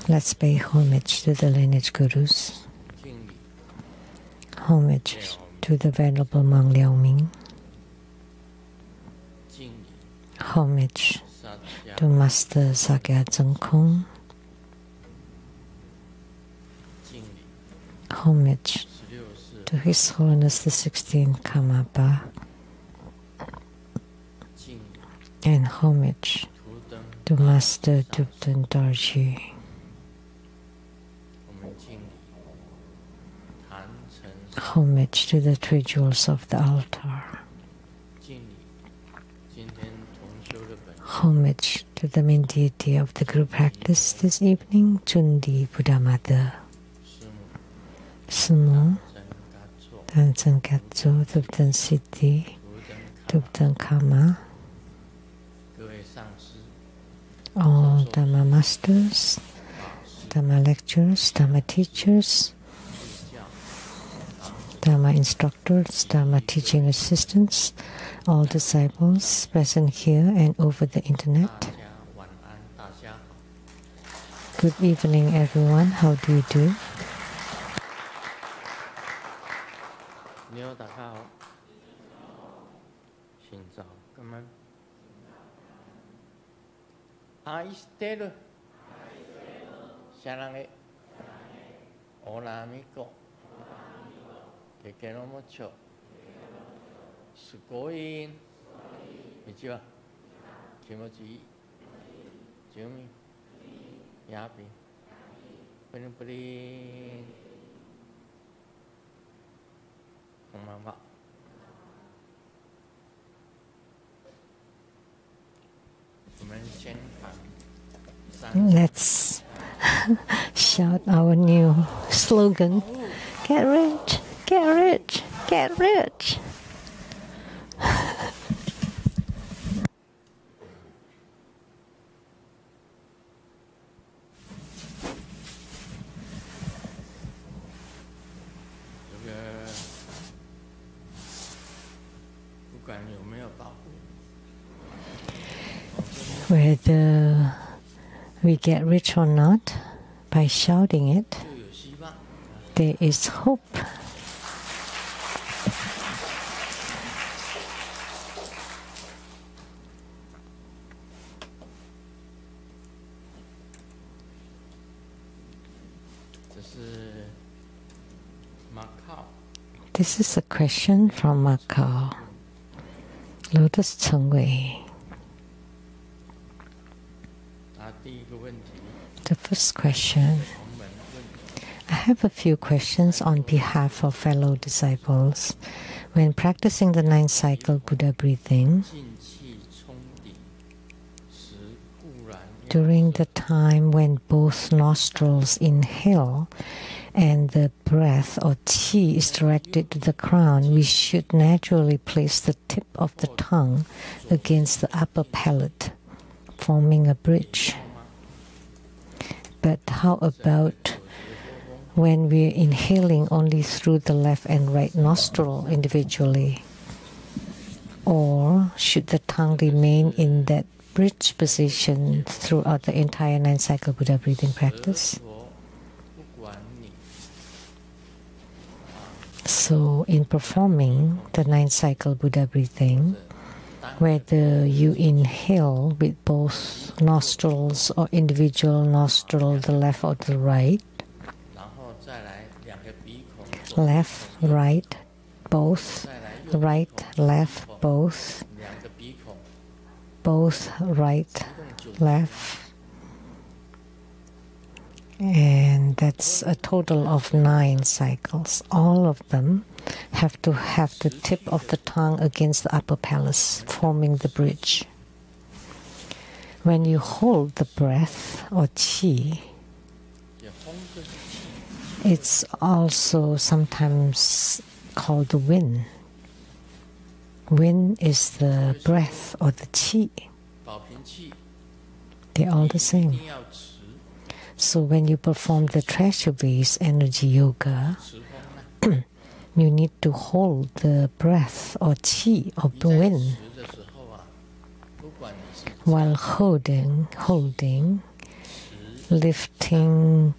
Let's pay homage to the lineage gurus. Homage to the Venerable Monk Liao Ming. Homage to Master Sakya Tsang Kong. Homage to His Holiness the 16th Karmapa. And homage to Master Thupten Dorji. Homage to the three jewels of the altar. Homage to the main deity of the group practice this evening, Chundi Buddha Mother. Sumo, Tansen Katso, Thupten Siddhi, Thupten Kama, all Dharma masters, Dharma lecturers, Dharma teachers, Dharma instructors, Dharma teaching assistants, all disciples present here and over the internet. Good evening, everyone. How do you do? Let's shout our new slogan. Get rich, get rich, get rich. Whether we get rich or not, by shouting it, there is hope. This is a question from Macau. Lotus Chengwei. The first question. I have a few questions on behalf of fellow disciples. When practicing the 9th cycle Buddha breathing, during the time when both nostrils inhale and the breath or qi is directed to the crown, we should naturally place the tip of the tongue against the upper palate, forming a bridge. But how about when we're inhaling only through the left and right nostril individually? Or should the tongue remain in that bridge position throughout the entire 9th cycle Buddha breathing practice? So in performing the 9th cycle Buddha breathing, whether you inhale with both nostrils or individual nostril, the left or the right, left, right, both, right, left, both, right, left, and that's a total of 9 cycles. All of them have to have the tip of the tongue against the upper palate, forming the bridge. When you hold the breath or qi, it's also sometimes called the wind. Wind is the breath or the qi. They're all the same. So when you perform the treasure-based energy yoga, you need to hold the breath or qi of the wind. While holding, lifting,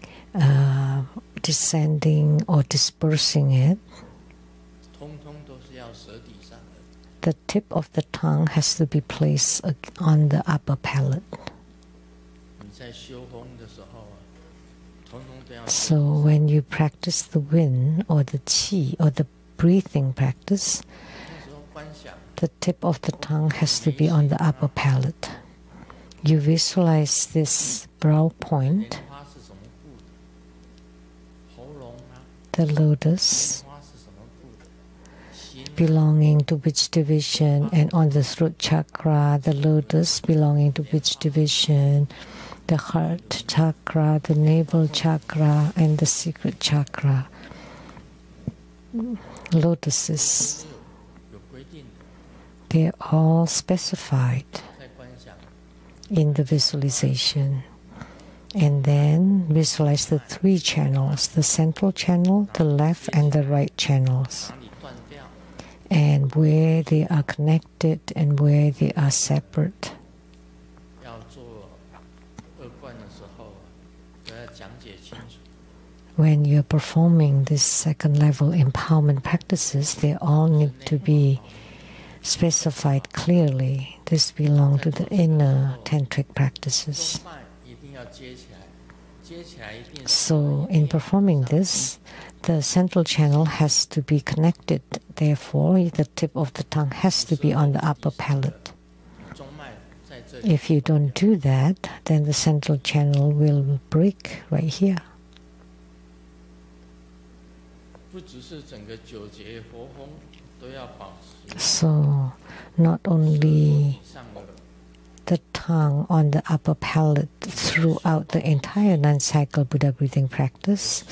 descending, or dispersing it, the tip of the tongue has to be placed on the upper palate. So when you practice the wind or the qi or the breathing practice, the tip of the tongue has to be on the upper palate. You visualize this brow point, the lotus, belonging to which division, and on the throat chakra, the lotus belonging to which division, the heart chakra, the navel chakra, and the secret chakra. Lotuses, they're all specified in the visualization. And then visualize the three channels, the central channel, the left and the right channels, and where they are connected and where they are separate. When you're performing this second level empowerment practices, they all need to be specified clearly. This belongs to the inner tantric practices. So in performing this, the central channel has to be connected. Therefore, the tip of the tongue has to be on the upper palate. If you don't do that, then the central channel will break right here. So, not only the tongue on the upper palate throughout the entire 9-cycle Buddha breathing practice,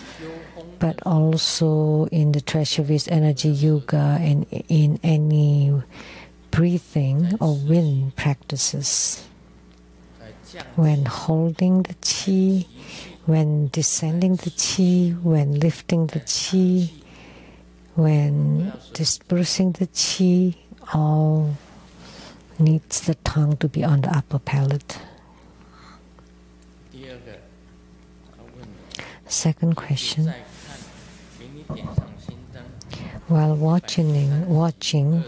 but also in the treasure waste energy yoga and in any breathing or wind practices. When holding the qi, when descending the qi, when lifting the qi, when dispersing the qi, all needs the tongue to be on the upper palate. Second question. While watching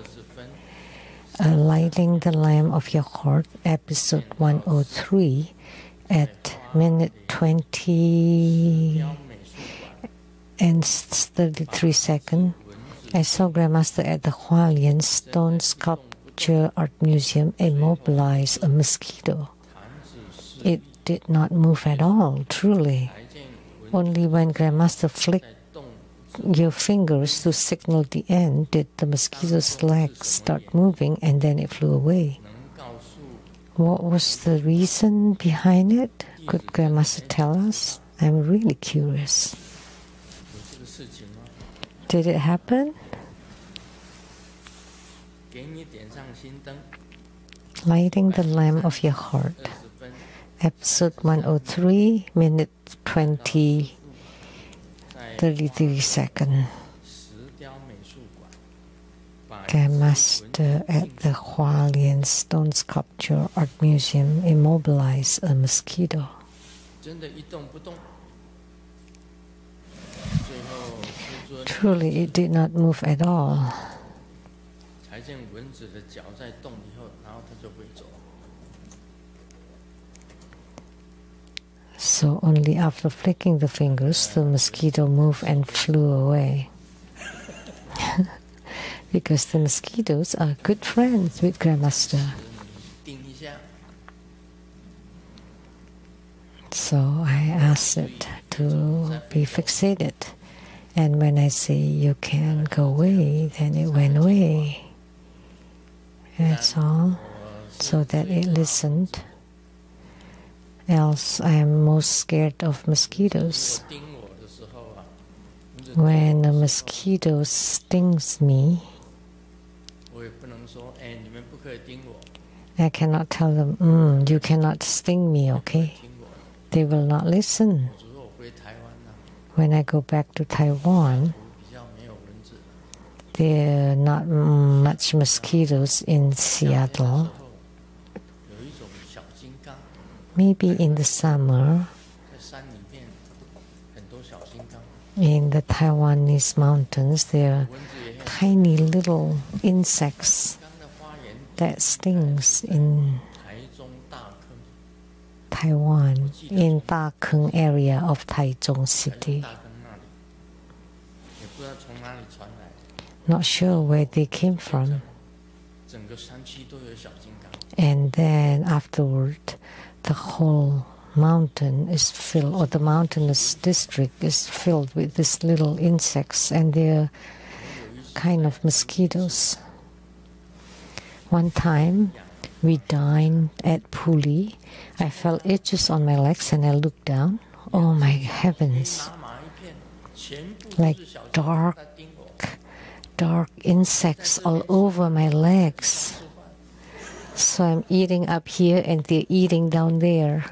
Lighting the Lamp of Your Heart, episode 103, at minute 20 and 33 seconds, I saw Grandmaster at the Hualien Stone Sculpture Art Museum immobilize a mosquito. It did not move at all, truly. Only when Grandmaster flicked your fingers to signal the end did the mosquito's legs start moving, and then it flew away. What was the reason behind it? Could Grandmaster tell us? I'm really curious. Did it happen? Lighting the Lamp of Your Heart, episode 103, minute 20, 33 seconds. Grandmaster at the Hualien Stone Sculpture Art Museum immobilized a mosquito. Truly, it did not move at all. So only after flicking the fingers, the mosquito moved and flew away. Because the mosquitoes are good friends with Grandmaster. So I asked it to be fixated. And when I say you can go away, then it went away. That's all. So that it listened. Else I am most scared of mosquitoes. When a mosquito stings me, I cannot tell them, you cannot sting me, okay? They will not listen. When I go back to Taiwan, there are not much mosquitoes in Seattle. Maybe in the summer, In the Taiwanese mountains, there are tiny little insects that stings in Taiwan, in Dakeng area of Taichung City. Not sure where they came from. And then afterward, the whole mountain is filled, or the mountainous district is filled with these little insects, and they're kind of mosquitoes. One time, we dined at Puli. I felt itches on my legs and I looked down. Oh my heavens! Like dark insects all over my legs. So I'm eating up here and they're eating down there.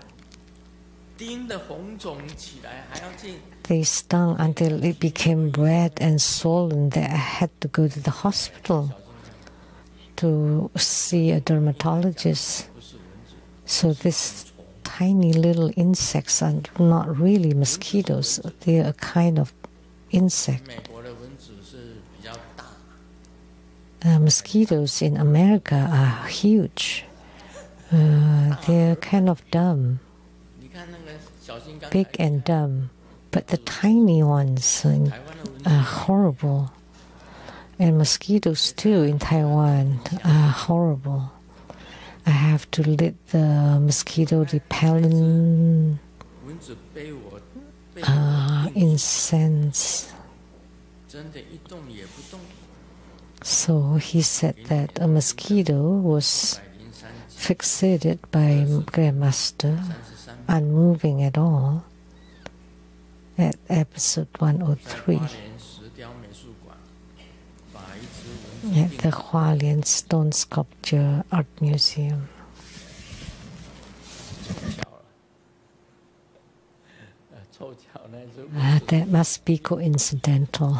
They stung until it became red and swollen that I had to go to the hospital to see a dermatologist. So these tiny little insects are not really mosquitoes. They're a kind of insect. Mosquitoes in America are huge. They're kind of dumb, big and dumb. But the tiny ones are horrible. And mosquitoes too in Taiwan are horrible. I have to lit the mosquito repellent incense. So he said that a mosquito was fixated by Grandmaster, unmoving at all, at episode 103 at the Hualien Stone Sculpture Art Museum. That must be coincidental.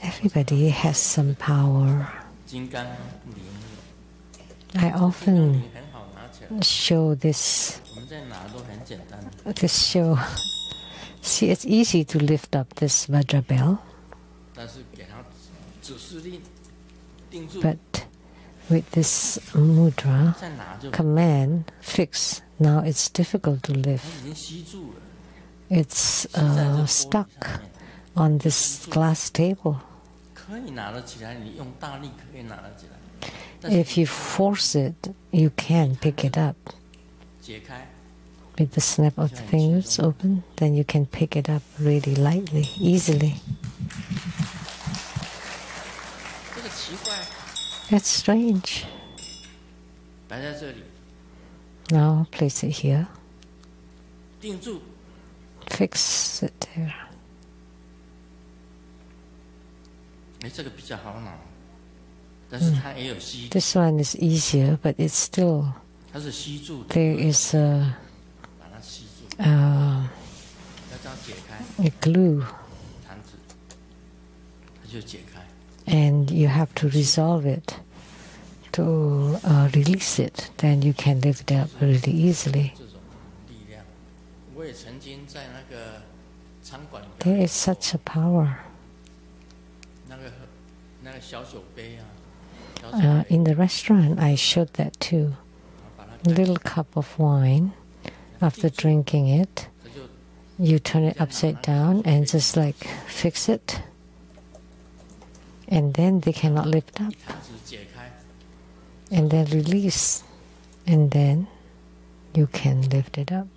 Everybody has some power. I often show this show. See, it's easy to lift up this Vajra bell, but with this mudra, command, fix, now it's difficult to lift. It's stuck on this glass table. If you force it, you can pick it up. With the snap of the fingers open, then you can pick it up really lightly, easily. That's strange. Now place it here. Fix it there. This one is easier, but it's still, there is a glue, and you have to resolve it to release it, then you can lift it up really easily. There is such a power. In the restaurant, I showed that too. A little cup of wine. After drinking it, you turn it upside down and just like fix it, and then they cannot lift up, and then release, and then you can lift it up.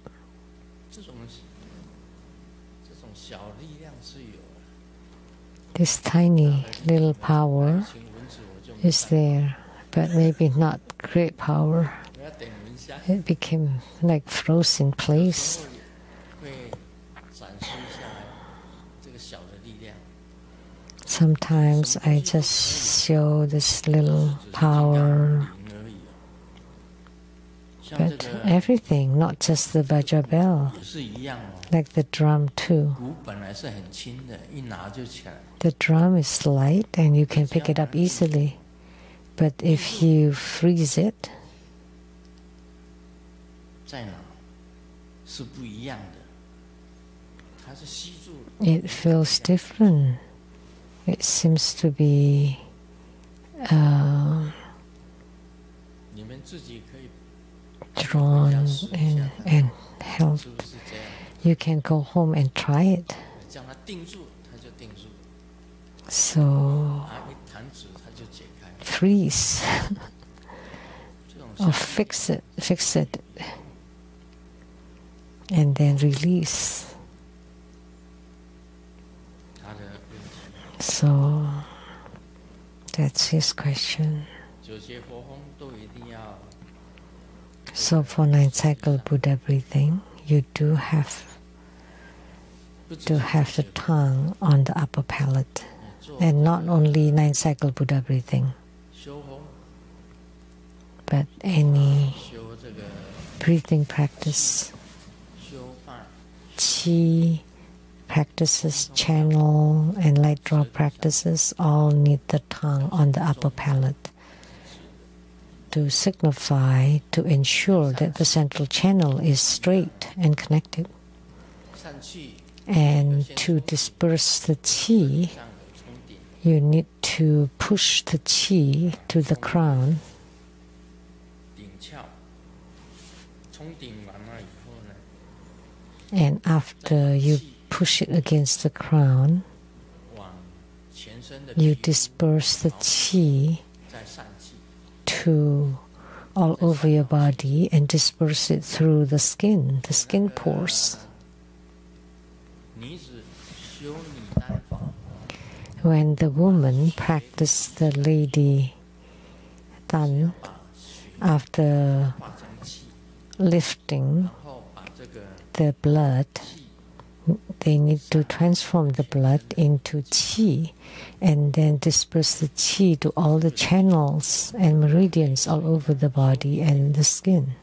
This tiny little power is there, but maybe not great power. It became like frozen in place. Sometimes I just show this little power, but everything, not just the Vajra bell, like the drum too. The drum is light and you can pick it up easily. But if you freeze it, it feels different. It seems to be drawn and held. You can go home and try it. So freeze or fix it, and then release. So that's his question. So for 9-cycle Buddha breathing, you do have to have the tongue on the upper palate, and not only 9-cycle Buddha breathing, but any breathing practice, qi practices, channel and light drop practices all need the tongue on the upper palate to signify, to ensure that the central channel is straight and connected. And to disperse the qi, you need to push the qi to the crown. And after you push it against the crown, you disperse the qi to all over your body and disperse it through the skin pores. When the woman practiced the lady Dan, after lifting the blood, they need to transform the blood into qi and then disperse the qi to all the channels and meridians all over the body and the skin.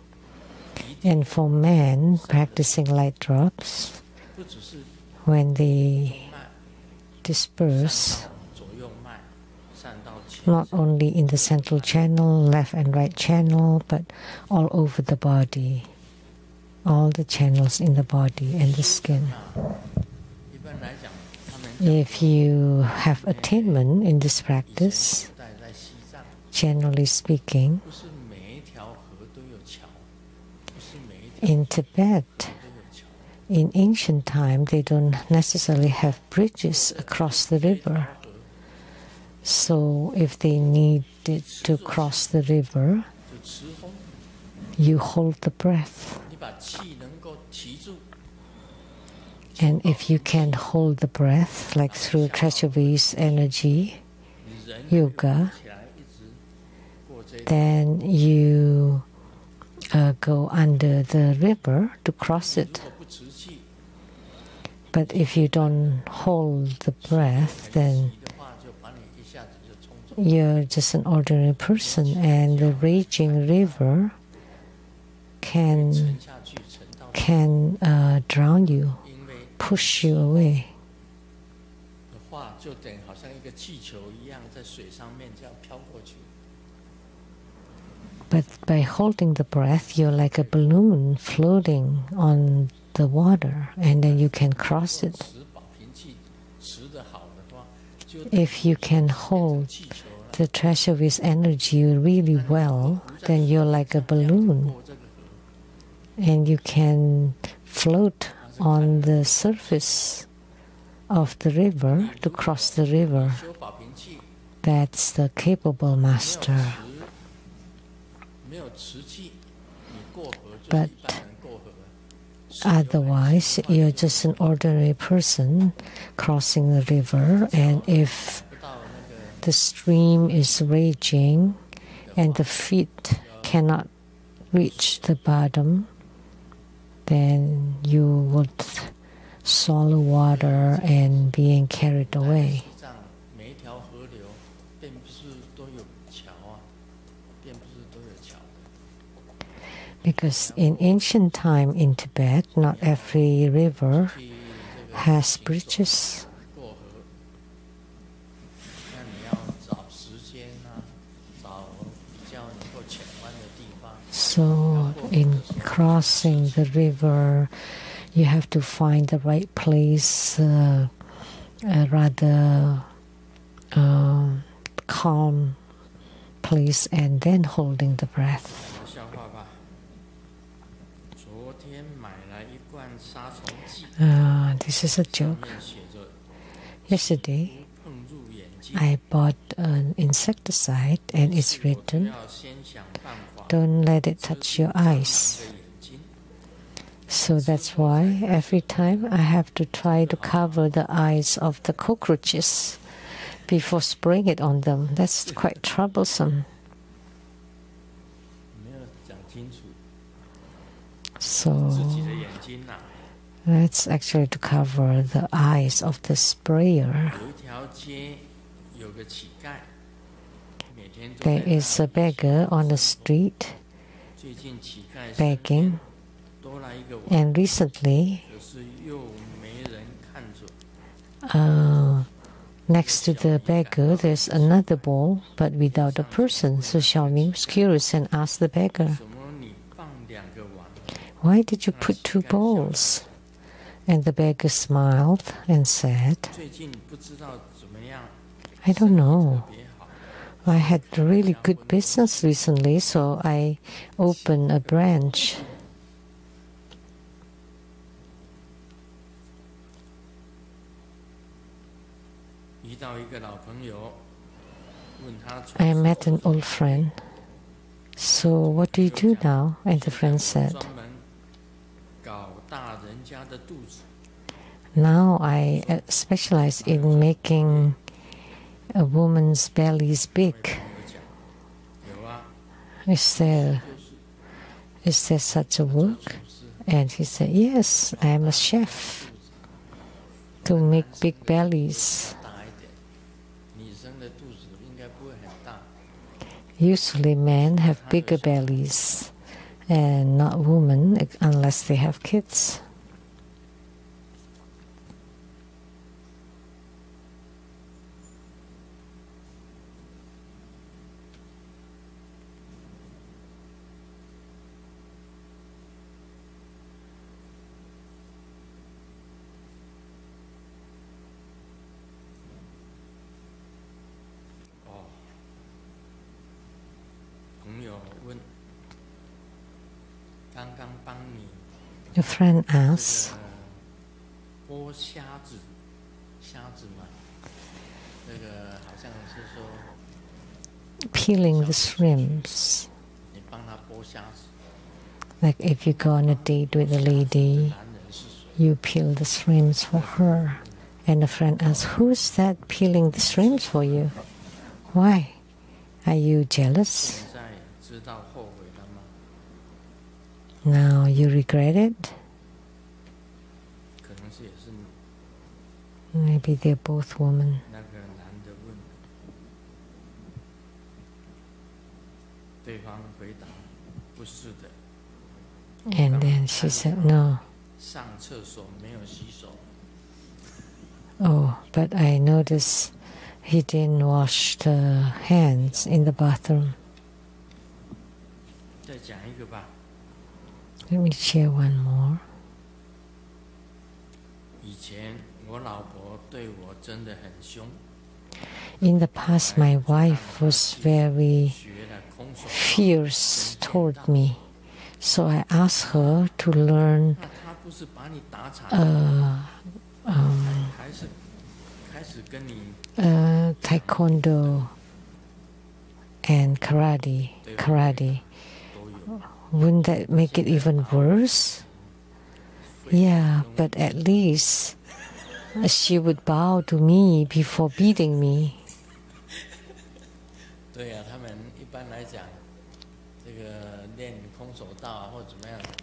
And for men practicing light drops, when they disperse, not only in the central channel, left and right channel, but all over the body, all the channels in the body and the skin. If you have attainment in this practice, generally speaking, in Tibet, in ancient time, they don't necessarily have bridges across the river. So if they needed to cross the river, you hold the breath. And if you can hold the breath, like through Treasury's energy, yoga, then you go under the river to cross it. But if you don't hold the breath, then you're just an ordinary person, and the raging river can drown you, push you away. But by holding the breath, you're like a balloon floating on the water, and then you can cross it. If you can hold the Treasury's energy really well, then you're like a balloon, and you can float on the surface of the river to cross the river. That's the capable master. But otherwise, you're just an ordinary person crossing the river, and if the stream is raging and the feet cannot reach the bottom, then you would swallow water and being carried away. Because in ancient time in Tibet, not every river has bridges. So in crossing the river, you have to find the right place, rather calm place, and then holding the breath. This is a joke. Yesterday, I bought an insecticide and it's written, "Don't let it touch your eyes." So that's why every time I have to try to cover the eyes of the cockroaches before spraying it on them. That's quite troublesome. So that's actually to cover the eyes of the sprayer. There is a beggar on the street begging, and recently next to the beggar there's another bowl but without a person. So Xiaoming was curious and asked the beggar, "Why did you put two bowls?" And the beggar smiled and said, "I don't know. I had really good business recently, so I opened a branch." I met an old friend. "So what do you do now?" And the friend said, "Now I specialize in making a woman's bellies big." Is there such a work? And he said, "Yes, I am a chef to make big bellies." Usually men have bigger bellies and not women unless they have kids. A friend asks, peeling the shrimps. Like if you go on a date with a lady, you peel the shrimps for her. And a friend asks, "Who's that peeling the shrimps for you? Why? Are you jealous? Now you regret it?" Maybe they're both women. And then she said, "No. Oh, but I noticed he didn't wash the hands in the bathroom." Let me share one more. In the past, my wife was very fierce toward me. So I asked her to learn taekwondo and karate. Wouldn't that make it even worse? Yeah, but at least she would bow to me before beating me.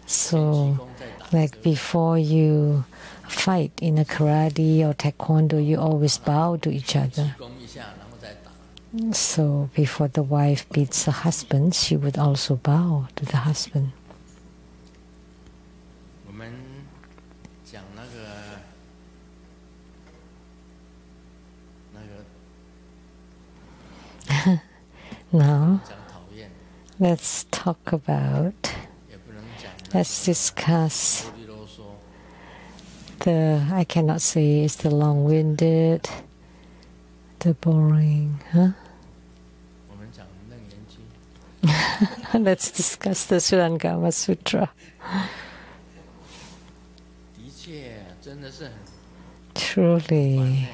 So, like before you fight in a karate or taekwondo, you always bow to each other. So before the wife beats the husband, she would also bow to the husband. Now, let's discuss I cannot say it's the long-winded, the boring, huh? Let's discuss the Surangama Sutra. Truly,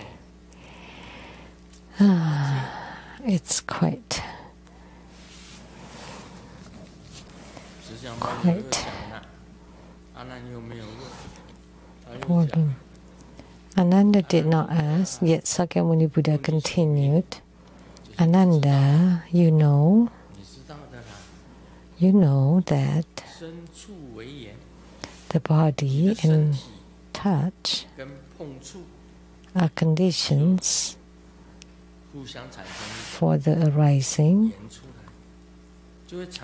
it's quite boredom. Ananda did not ask, yet Sakyamuni Buddha continued, Ananda, you know that the body and touch are conditions for the arising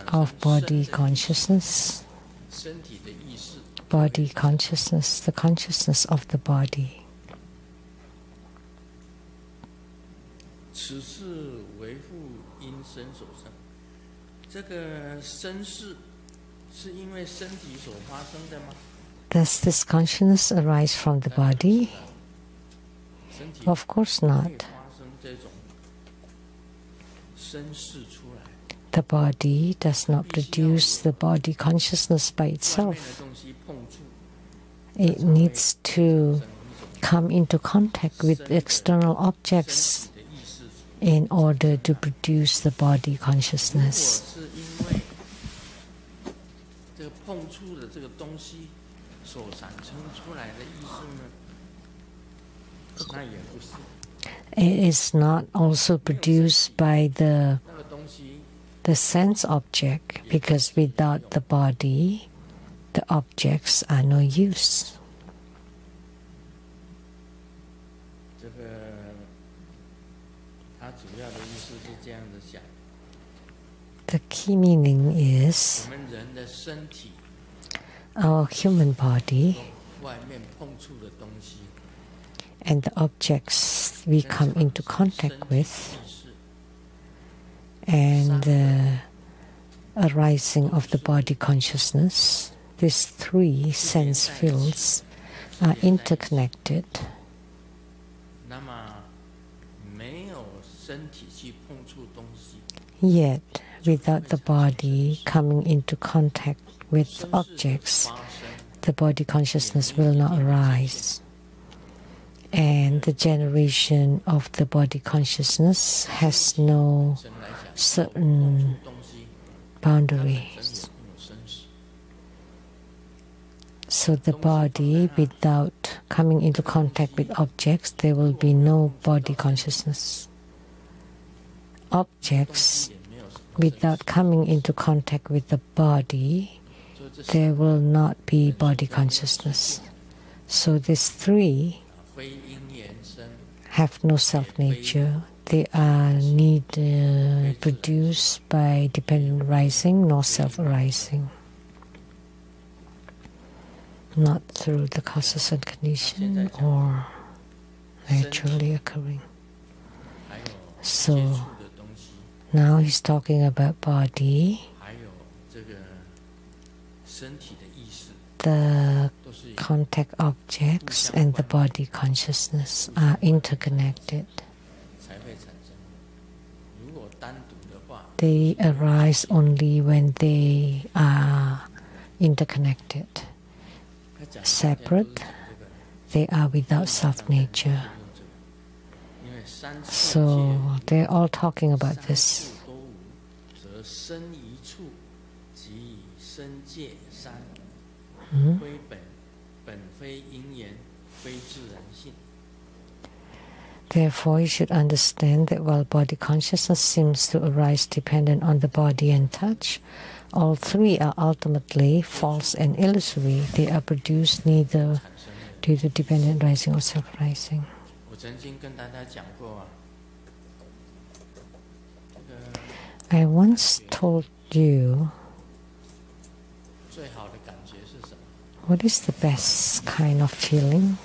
of body consciousness, the consciousness of the body. Does this consciousness arise from the body? Of course not. The body does not produce the body consciousness by itself. It needs to come into contact with external objects in order to produce the body consciousness. It is not also produced by the sense object, because without the body, the objects are no use. The key meaning is our human body and the objects we come into contact with and the arising of the body consciousness, these three sense fields are interconnected. Yet, without the body coming into contact with objects, the body consciousness will not arise. And the generation of the body consciousness has no certain boundaries. So the body, without coming into contact with objects, there will be no body consciousness. Objects, without coming into contact with the body, there will not be body consciousness. So these three have no self-nature. They are neither produced by dependent arising nor self-arising, not through the causes and condition or naturally occurring. So now he's talking about body. The contact objects and the body consciousness are interconnected. They arise only when they are interconnected. Separate, they are without self-nature. So they're all talking about this. Therefore, you should understand that while body consciousness seems to arise dependent on the body and touch, all three are ultimately false and illusory. They are produced neither due to dependent rising or self-rising. I once told you, what is the best kind of feeling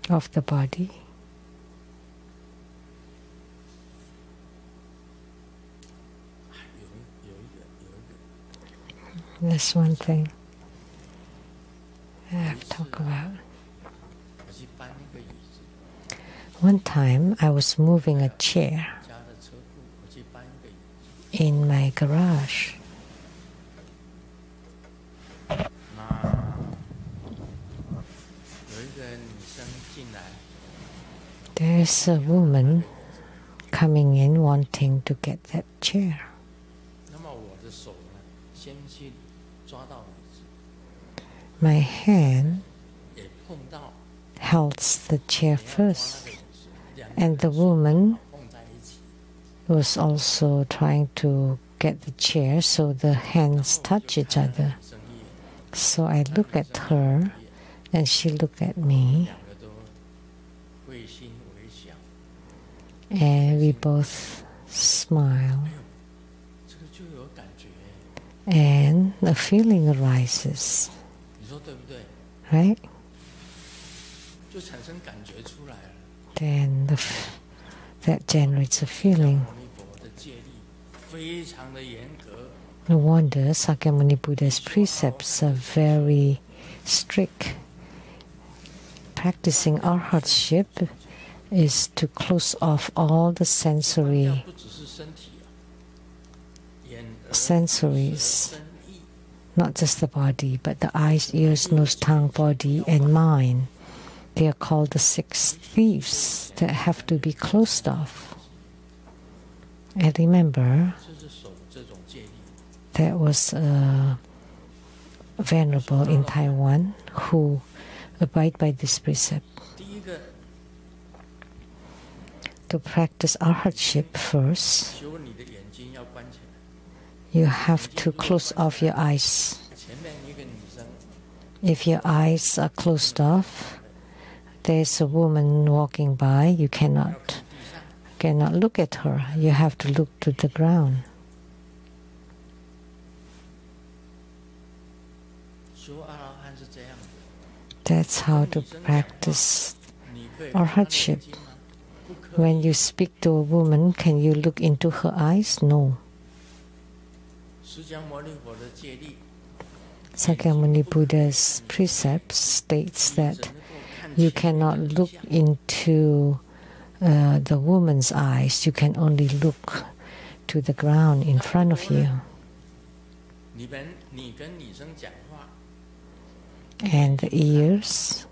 of the body? That's one thing I have to talk about. One time I was moving a chair in my garage. There's a woman coming in wanting to get that chair. My hand held the chair first, and the woman was also trying to get the chair, so the hands touch each other. So I look at her, and she looked at me, and we both smile, and a feeling arises, right? Then that generates a feeling. No wonder Sakyamuni Buddha's precepts are very strict. Practicing arhatship is to close off all the sensories, not just the body, but the eyes, ears, nose, tongue, body, and mind. They are called the 6 thieves that have to be closed off. And remember, there was a venerable in Taiwan who abide by this precept. To practice arhatship first, you have to close off your eyes. If your eyes are closed off, there's a woman walking by, you cannot look at her. You have to look to the ground. That's how to practice arhatship. When you speak to a woman, can you look into her eyes? No. Sakyamuni Buddha's precept states that you cannot look into the woman's eyes. You can only look to the ground in front of you. And the ears.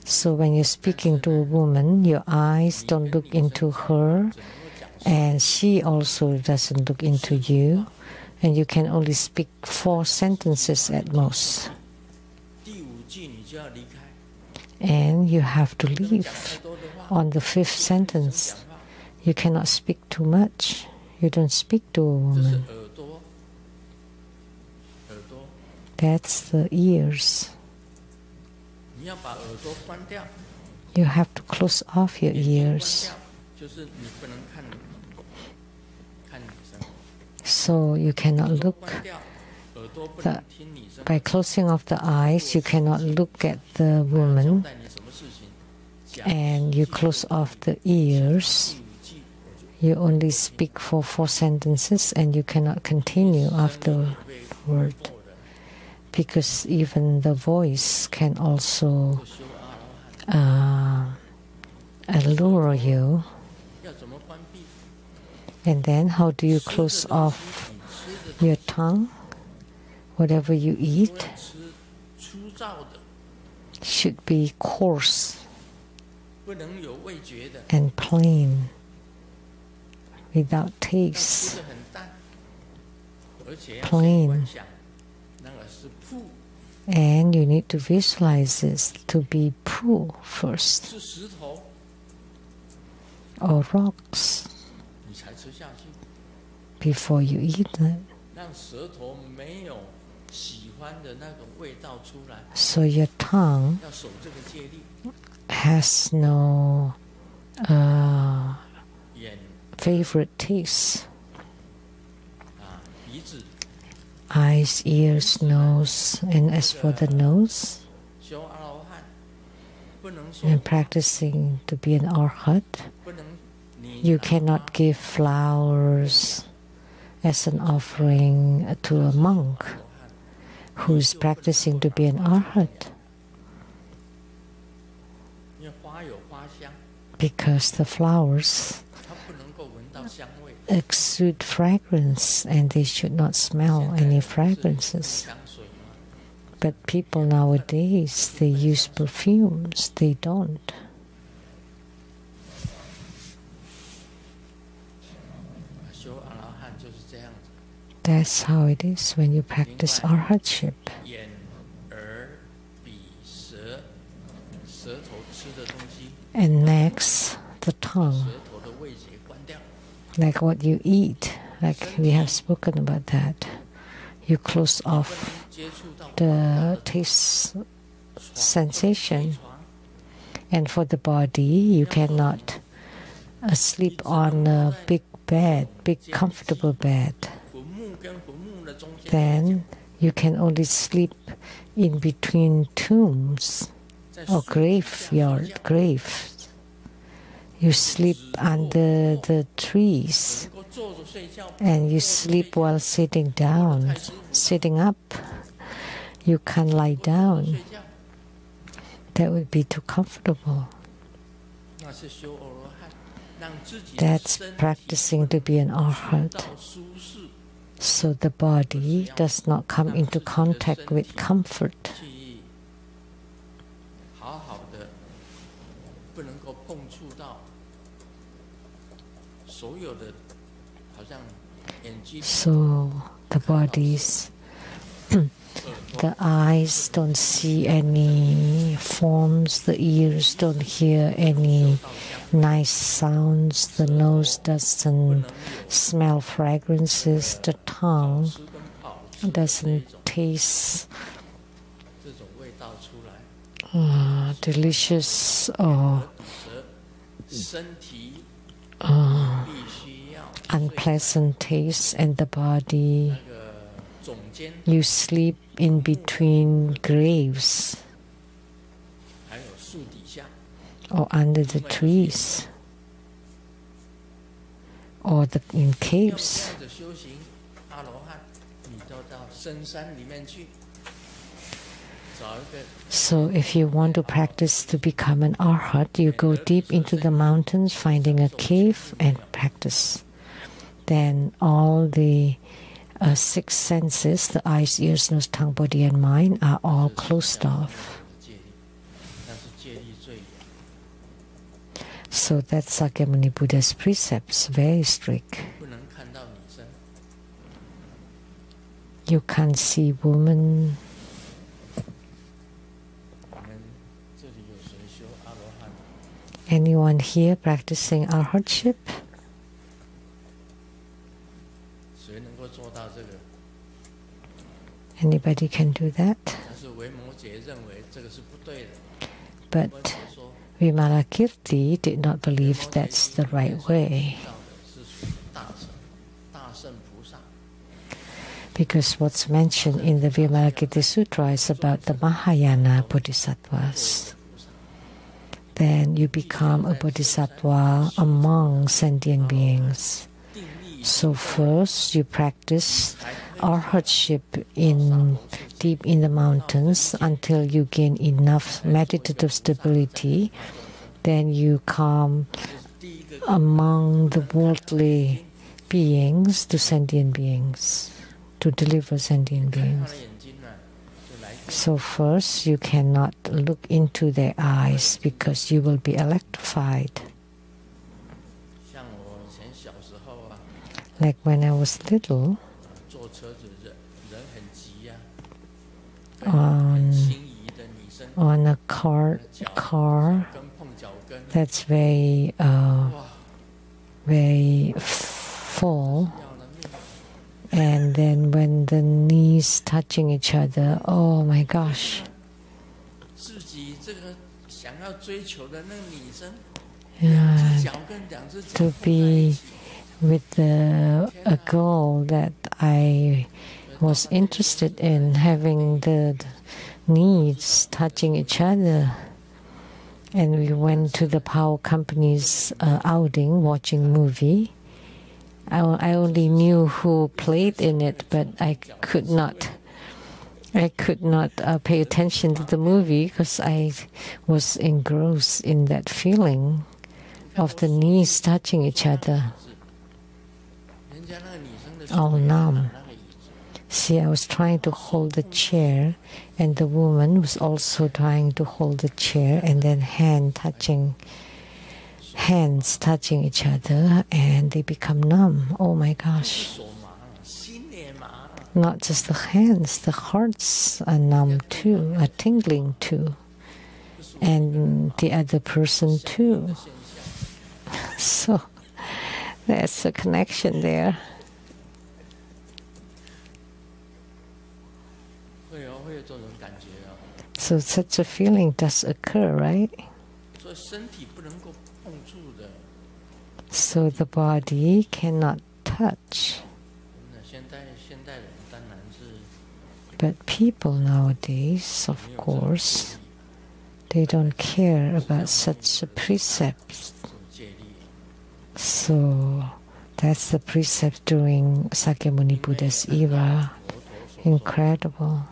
So when you're speaking to a woman, your eyes don't look into her, and she also doesn't look into you, and you can only speak 4 sentences at most. And you have to leave on the 5th sentence. You cannot speak too much. You don't speak to a woman. That's the ears. You have to close off your ears. So you cannot look. By closing off the eyes, you cannot look at the woman. And you close off the ears. You only speak for 4 sentences, and you cannot continue afterward. Because even the voice can also allure you. And then how do you close off your tongue? Whatever you eat should be coarse and plain, without taste, plain. And you need to visualize this to be poo first, or rocks, before you eat them. So your tongue has no favorite taste. Eyes, ears, nose, and as for the nose, and practicing to be an arhat, you cannot give flowers as an offering to a monk who is practicing to be an arhat. Because the flowers exude fragrance and they should not smell any fragrances. But people nowadays, they use perfumes, they don't. That's how it is when you practice arhatship. And next, the tongue. Like what you eat, like we have spoken about that. You close off the taste sensation. And for the body, you cannot sleep on a big bed, big comfortable bed. Then you can only sleep in between tombs or graves. You sleep under the trees and you sleep while sitting down, sitting up. You can't lie down. That would be too comfortable. That's practicing to be an arhat. So the body does not come into contact with comfort. So the bodies, the eyes don't see any forms, the ears don't hear any nice sounds, the nose doesn't smell fragrances, the tongue doesn't taste delicious or unpleasant taste, and the body, you sleep in between graves or under the trees or in caves. So if you want to practice to become an arhat, you go deep into the mountains, finding a cave and practice. Then all the six senses, the eyes, ears, nose, tongue, body and mind, are all closed off. So that's Sakyamuni Buddha's precepts, very strict. You can't see women. Anyone here practicing arhatship? Anybody can do that? But Vimalakirti did not believe that's the right way. Because what's mentioned in the Vimalakirti Sutra is about the Mahayana Bodhisattvas. Then you become a bodhisattva among sentient beings. So first you practice arhatship deep in the mountains until you gain enough meditative stability. Then you come among the worldly beings to sentient beings, to deliver sentient beings. So first you cannot look into their eyes because you will be electrified. Like when I was little, on a car that's very full, and then when the knees touching each other, oh my gosh. To be with a girl that I was interested in, having the knees touching each other. And we went to the power company's outing, watching movie. I only knew who played in it, but I could not pay attention to the movie because I was engrossed in that feeling of the knees touching each other, all numb. See, I was trying to hold the chair, and the woman was also trying to hold the chair, and then hands touching each other, and they become numb. Oh my gosh. Not just the hands, the hearts are numb too, are tingling too, and the other person too. So there's a connection there. So such a feeling does occur, right? So the body cannot touch. But people nowadays, of course, they don't care about such a precept. So that's the precept during Sakyamuni Buddha's era. Incredible.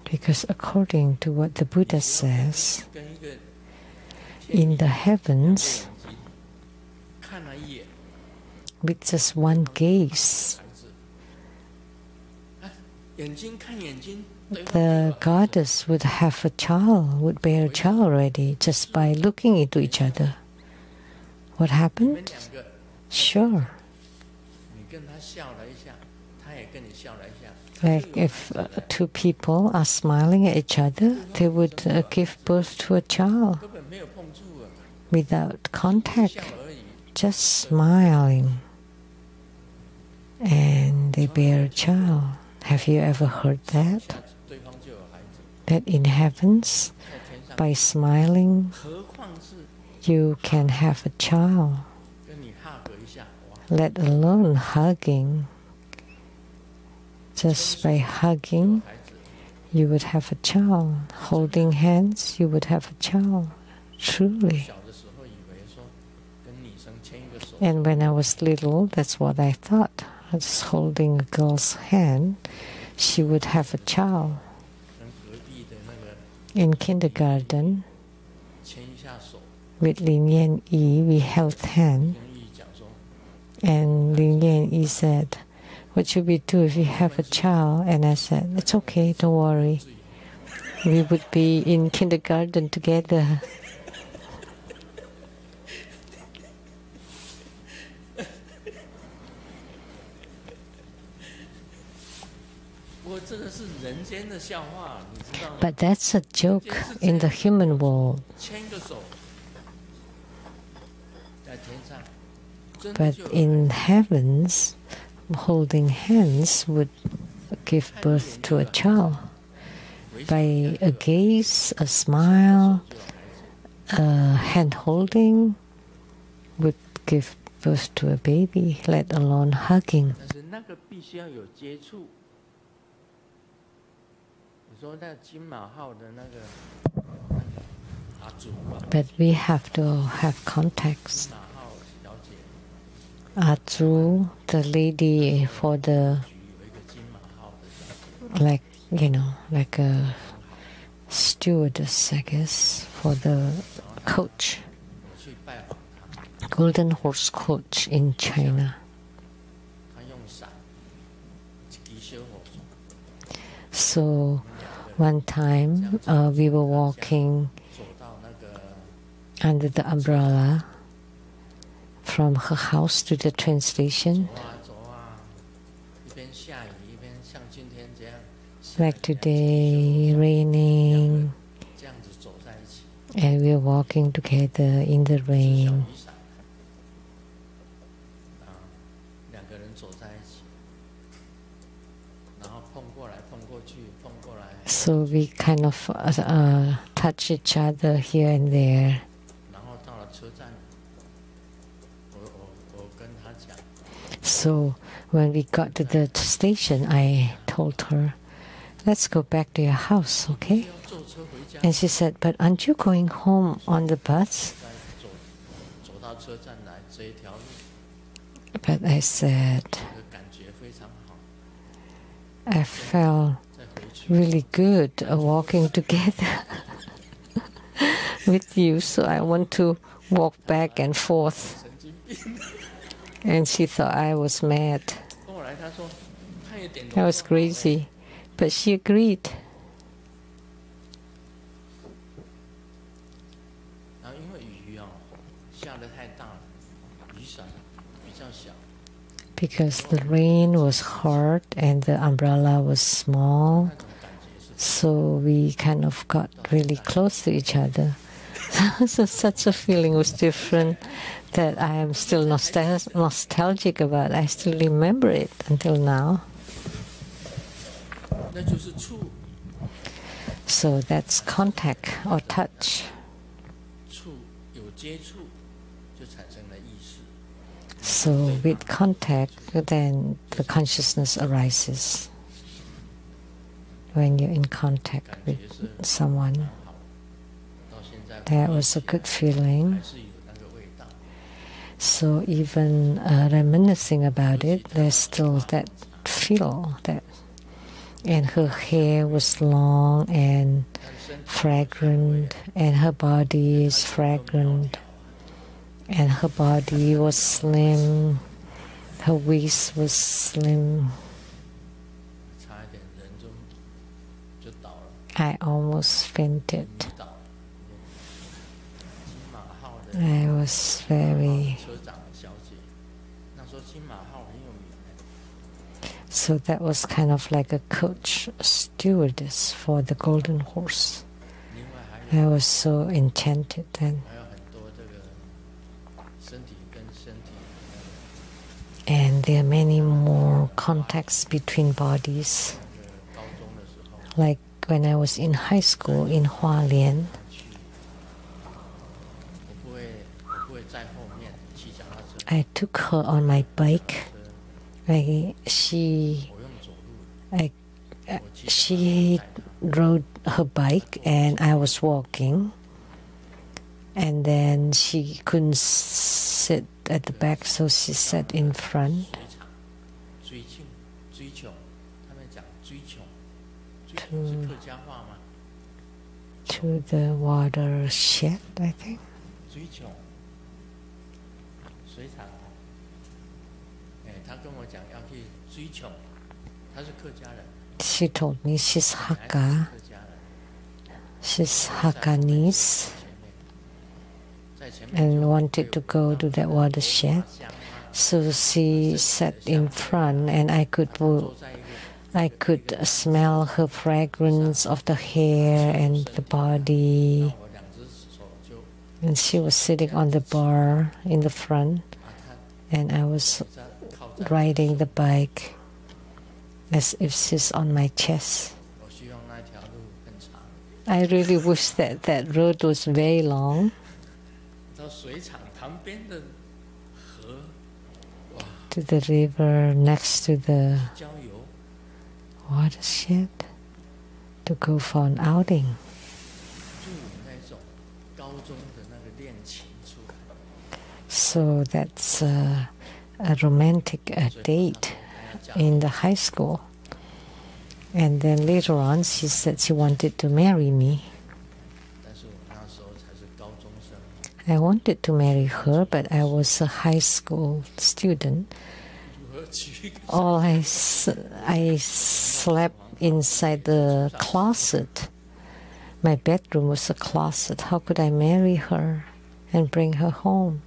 Because according to what the Buddha says, in the heavens, with just one gaze, the goddess would have a child, would bear a child already just by looking into each other. What happened? Sure. Like if two people are smiling at each other, they would give birth to a child without contact, just smiling, and they bear a child. Have you ever heard that? That in heavens, by smiling, you can have a child, let alone hugging. Just by hugging, you would have a child. Holding hands, you would have a child. Truly. And when I was little, that's what I thought. I was holding a girl's hand, she would have a child. In kindergarten, with Ling Yen Yi, we held hands. And Ling Yen Yi said, "What should we do if we have a child?" And I said, "It's okay, don't worry. We would be in kindergarten together." But that's a joke in the human world. But in heavens, holding hands would give birth to a child. By a gaze, a smile, a hand holding would give birth to a baby, let alone hugging. But we have to have context. Atu, the lady for the, like a stewardess, I guess, for the coach, golden horse coach in China. So one time we were walking under the umbrella from her house to the train station. Like today, raining, and we're walking together in the rain. So we kind of touch each other here and there. So when we got to the station, I told her, "Let's go back to your house, okay?" And she said, "But aren't you going home on the bus?" But I said, I felt really good walking together with you, so I want to walk back and forth. And she thought I was mad. I was crazy, but she agreed. Because the rain was hard and the umbrella was small, so we kind of got really close to each other. So such a feeling was different that I am still nostalgic about. I still remember it until now. So that's contact or touch. So with contact, then the consciousness arises. When you're in contact with someone, that was a good feeling. So even reminiscing about it, there's still that feel that. And her hair was long and fragrant, and her body is fragrant. And her body was slim, her waist was slim. I almost fainted. I was very... So that was kind of like a coach stewardess for the Golden Horse. I was so enchanted then. And there are many more contacts between bodies. Like when I was in high school in Hualien, I took her on my bike. She rode her bike and I was walking. And then she couldn't sit at the back, so she sat in front to the watershed, I think. She told me she's Hakka. She's Hakkanese and wanted to go to that watershed. So she sat in front, and I could smell her fragrance of the hair and the body. And she was sitting on the bar in the front, and I was riding the bike as if she's on my chest. I really wish that that road was very long. To the river next to the watershed to go for an outing. So that's a romantic date in the high school. And then later on she said she wanted to marry me. I wanted to marry her, but I was a high school student. I slept inside the closet. My bedroom was a closet. How could I marry her and bring her home?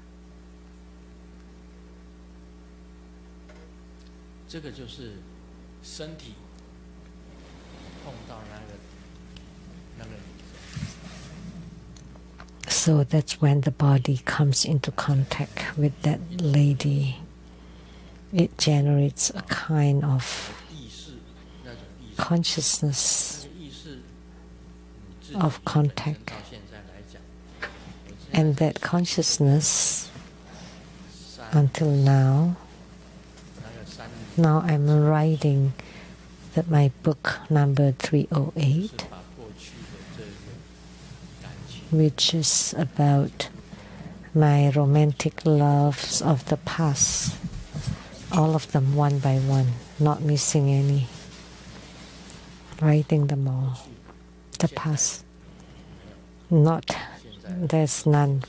So that's when the body comes into contact with that lady. It generates a kind of consciousness of contact. And that consciousness, until now I'm writing my book number 308, which is about my romantic loves of the past, all of them one by one, not missing any, writing them all. The past, not, there's none.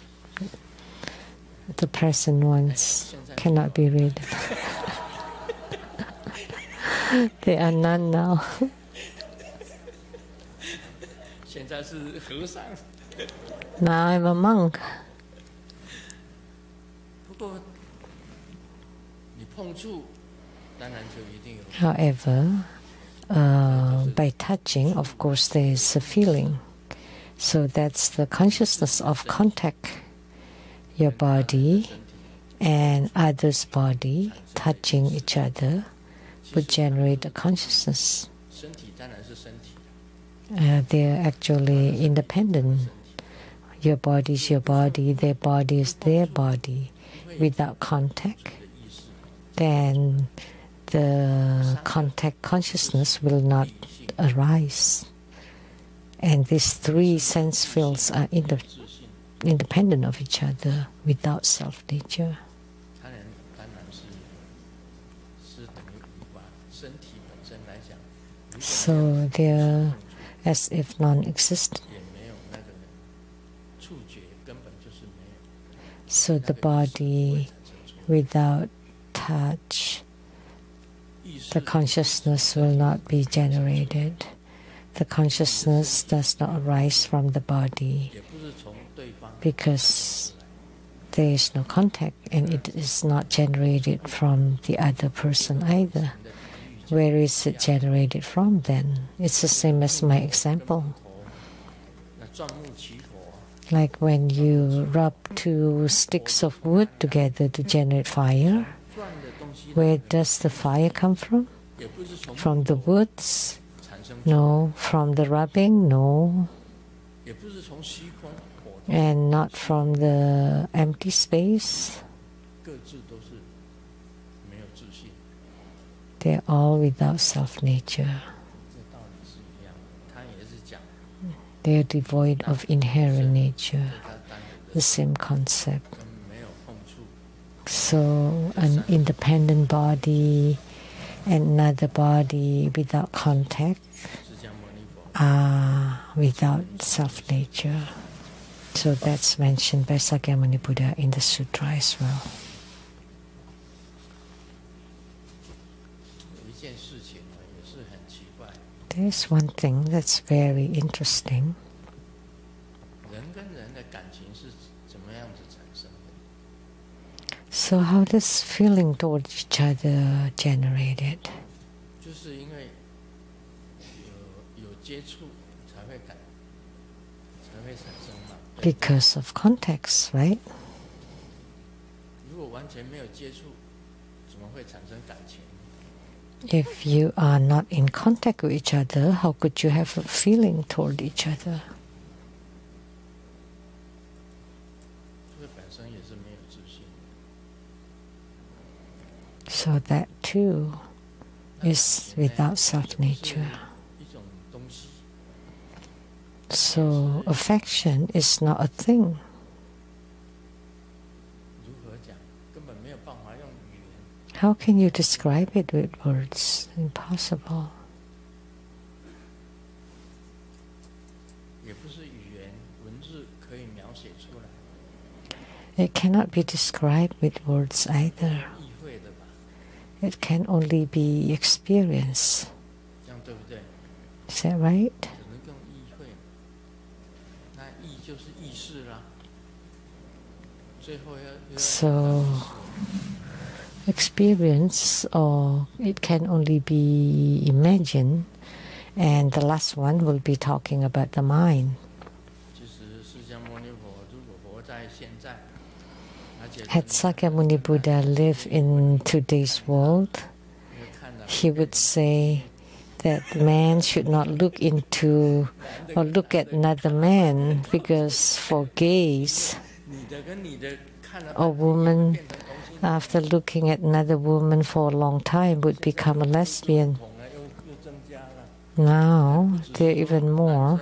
The present ones cannot be read. There are none now. Now I'm a monk. However, by touching, of course, there is a feeling. So that's the consciousness of contact. Your body and others' body touching each other would generate a consciousness. They're actually independent. Your body is your body, their body is their body. Without contact, then the contact consciousness will not arise. And these three sense fields are independent of each other without self-nature. So they're as if non-existent. So the body without touch, the consciousness will not be generated. The consciousness does not arise from the body because there is no contact, and it is not generated from the other person either. Where is it generated from then? It's the same as my example. Like when you rub two sticks of wood together to generate fire, where does the fire come from? From the woods? No. From the rubbing? No. And not from the empty space? They're all without self-nature. They are devoid of inherent nature. The same concept. So an independent body and another body without contact are without self-nature. So that's mentioned by Sakyamuni Buddha in the sutra as well. There's one thing that's very interesting. So how does feeling towards each other generated? Because of context, right? If you are not in contact with each other, how could you have a feeling toward each other? So that too is without self-nature. So affection is not a thing. How can you describe it with words? Impossible. It cannot be described with words either. It can only be experienced. Is that right? So, experience, or it can only be imagined, and the last one will be talking about the mind. Had Sakyamuni Buddha lived in today's world, he would say that man should not look into or look at another man, because for gays, a woman, after looking at another woman for a long time, would become a lesbian. Now, there are even more.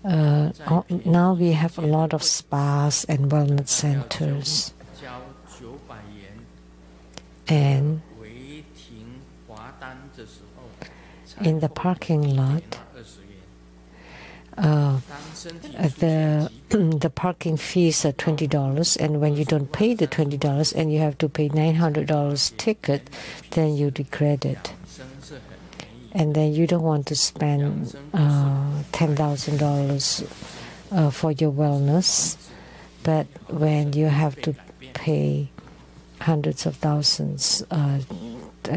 Now we have a lot of spas and wellness centers. And in the parking lot, the parking fees are $20, and when you don't pay the $20 and you have to pay $900 ticket, then you regret it. And then you don't want to spend $10,000 for your wellness, but when you have to pay hundreds of thousands at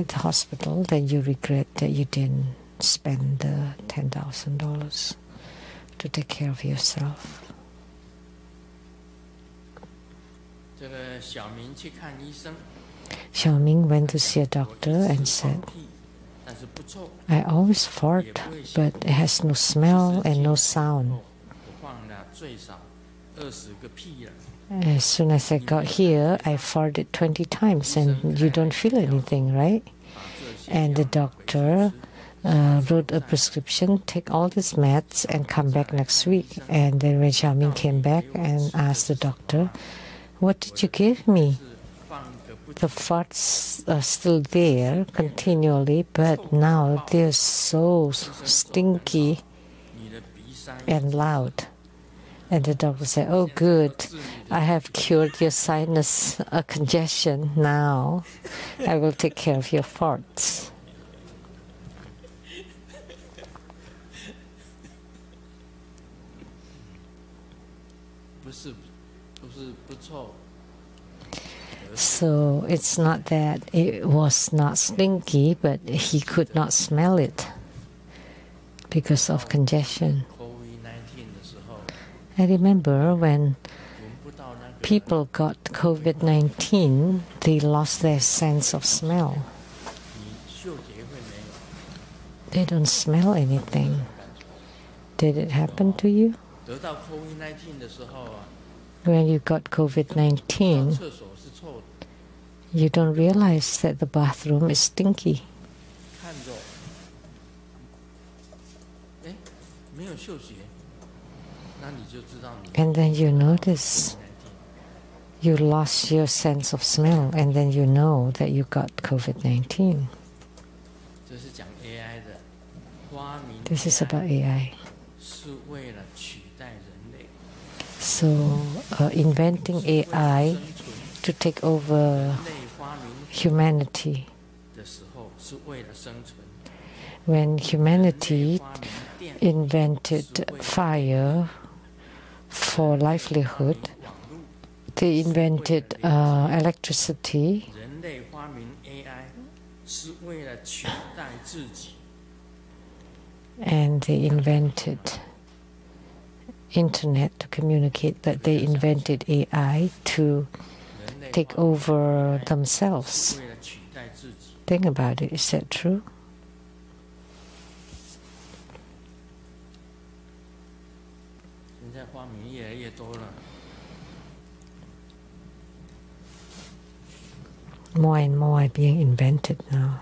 the hospital, then you regret that you didn't spend the $10,000 to take care of yourself. Xiaoming went to see a doctor and said, I always fart, but it has no smell and no sound. As soon as I got here, I farted 20 times, and you don't feel anything, right? And the doctor wrote a prescription, take all these meds and come back next week. And then when Xiaoming came back and asked the doctor, what did you give me? The farts are still there continually, but now they're so stinky and loud. And the doctor said, oh good, I have cured your sinus congestion. Now I will take care of your farts. So it's not that it was not stinky, but he could not smell it because of congestion. I remember when people got COVID-19, they lost their sense of smell. They don't smell anything. Did it happen to you? When you got COVID-19, you don't realize that the bathroom is stinky. And then you notice you lost your sense of smell, and then you know that you got COVID-19. This is about AI. So inventing AI to take over humanity. When humanity invented fire for livelihood, they invented electricity, and they invented internet to communicate, but they invented AI to take over themselves. Think about it, is that true? More and more are being invented now.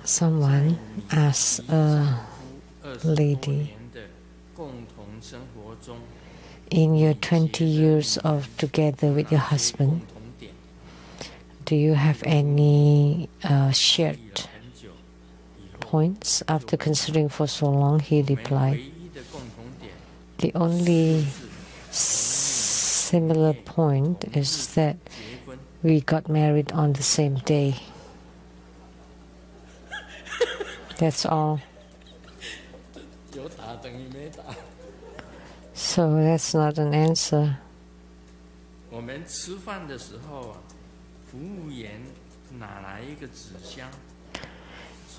Someone asked a lady, in your 20 years of together with your husband, do you have any shared points? After considering for so long, he replied, the only similar point is that we got married on the same day. That's all. So that's not an answer.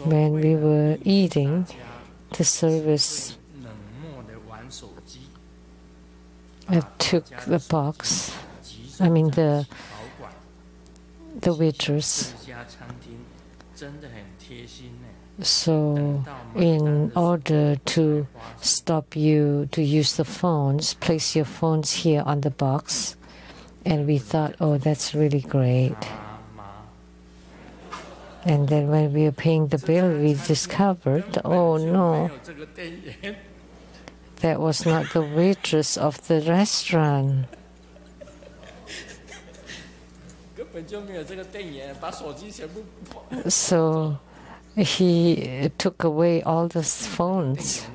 When we were eating, the service took the box, the waitress. So in order to stop you to use the phones, place your phones here on the box. And we thought, oh, that's really great. And then when we were paying the bill, we discovered, oh no, that was not the waitress of the restaurant. So he took away all the phones.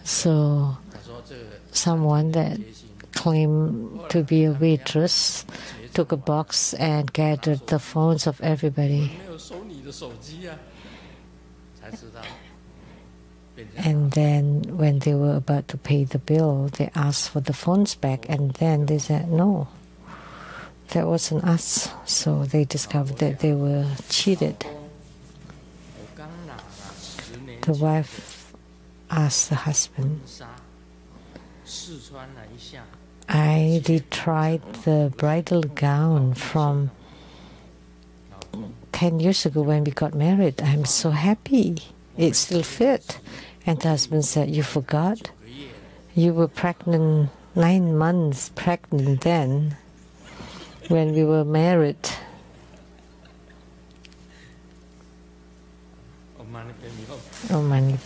So someone that claimed to be a waitress took a box and gathered the phones of everybody. And then when they were about to pay the bill, they asked for the phones back, and then they said, no, that wasn't us. So they discovered that they were cheated. The wife asked the husband, I retried the bridal gown from 10 years ago when we got married. I'm so happy. It still fit. And the husband said, you forgot? You were pregnant, 9 months pregnant then, when we were married. Oh, money.